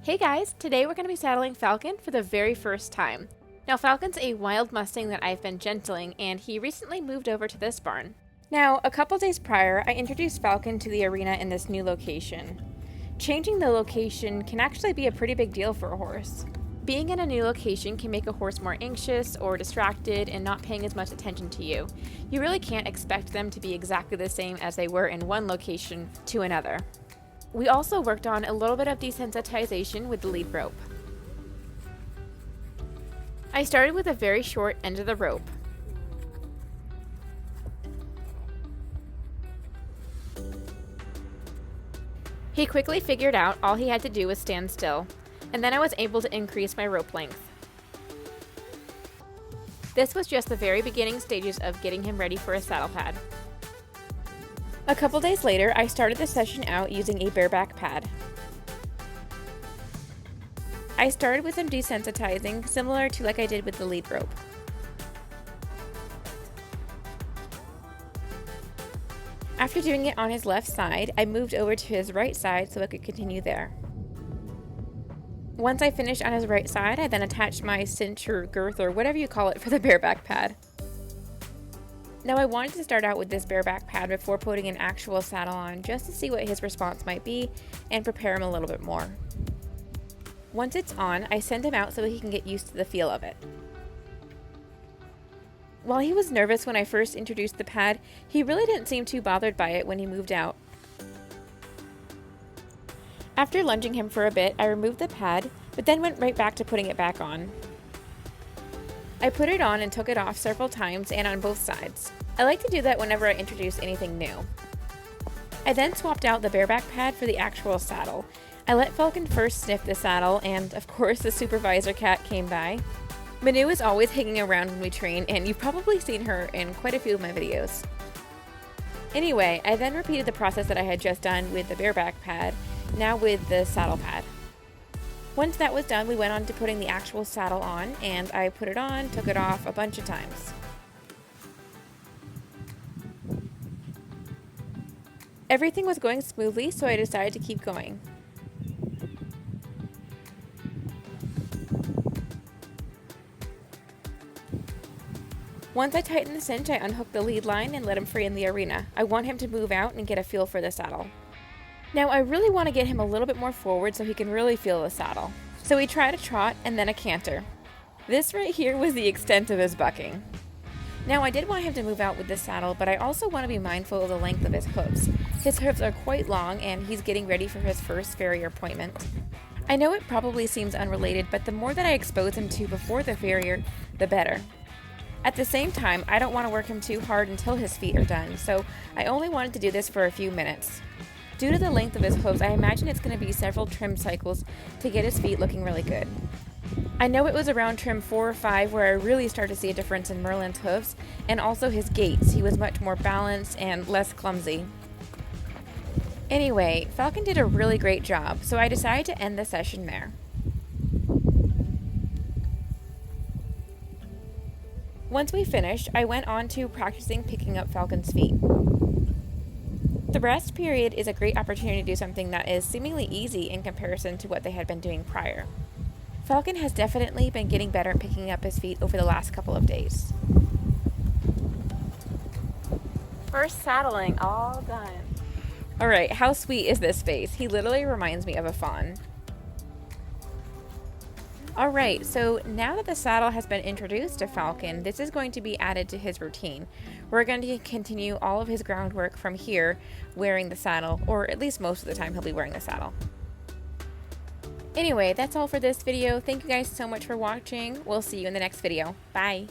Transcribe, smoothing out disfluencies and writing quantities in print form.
Hey guys, today we're going to be saddling Falcon for the very first time. Now Falcon's a wild Mustang that I've been gentling, and he recently moved over to this barn. Now, a couple days prior, I introduced Falcon to the arena in this new location. Changing the location can actually be a pretty big deal for a horse. Being in a new location can make a horse more anxious or distracted and not paying as much attention to you. You really can't expect them to be exactly the same as they were in one location to another. We also worked on a little bit of desensitization with the lead rope. I started with a very short end of the rope. He quickly figured out all he had to do was stand still, and then I was able to increase my rope length. This was just the very beginning stages of getting him ready for a saddle pad. A couple days later, I started the session out using a bareback pad. I started with some desensitizing, similar to like I did with the lead rope. After doing it on his left side, I moved over to his right side so I could continue there. Once I finished on his right side, I then attached my cinch or girth or whatever you call it for the bareback pad. Now I wanted to start out with this bareback pad before putting an actual saddle on, just to see what his response might be and prepare him a little bit more. Once it's on, I send him out so he can get used to the feel of it. While he was nervous when I first introduced the pad, he really didn't seem too bothered by it when he moved out. After lunging him for a bit, I removed the pad, but then went right back to putting it back on. I put it on and took it off several times and on both sides. I like to do that whenever I introduce anything new. I then swapped out the bareback pad for the actual saddle. I let Falcon first sniff the saddle, and of course the supervisor cat came by. Manu is always hanging around when we train, and you've probably seen her in quite a few of my videos. Anyway, I then repeated the process that I had just done with the bareback pad, now with the saddle pad. Once that was done, we went on to putting the actual saddle on, and I put it on, took it off a bunch of times. Everything was going smoothly, so I decided to keep going. Once I tightened the cinch, I unhooked the lead line and let him free in the arena. I want him to move out and get a feel for the saddle. Now I really want to get him a little bit more forward so he can really feel the saddle. So we tried a trot and then a canter. This right here was the extent of his bucking. Now I did want him to move out with the saddle, but I also want to be mindful of the length of his hooves. His hooves are quite long and he's getting ready for his first farrier appointment. I know it probably seems unrelated, but the more that I expose him to before the farrier, the better. At the same time, I don't want to work him too hard until his feet are done, so I only wanted to do this for a few minutes. Due to the length of his hooves, I imagine it's going to be several trim cycles to get his feet looking really good. I know it was around trim 4 or 5 where I really started to see a difference in Merlin's hooves, and also his gaits. He was much more balanced and less clumsy. Anyway, Falcon did a really great job, so I decided to end the session there. Once we finished, I went on to practicing picking up Falcon's feet. The rest period is a great opportunity to do something that is seemingly easy in comparison to what they had been doing prior. Falcon has definitely been getting better at picking up his feet over the last couple of days. First saddling, all done. Alright, how sweet is this face? He literally reminds me of a fawn. Alright, so now that the saddle has been introduced to Falcon, this is going to be added to his routine. We're going to continue all of his groundwork from here wearing the saddle, or at least most of the time he'll be wearing the saddle. Anyway, that's all for this video. Thank you guys so much for watching. We'll see you in the next video. Bye!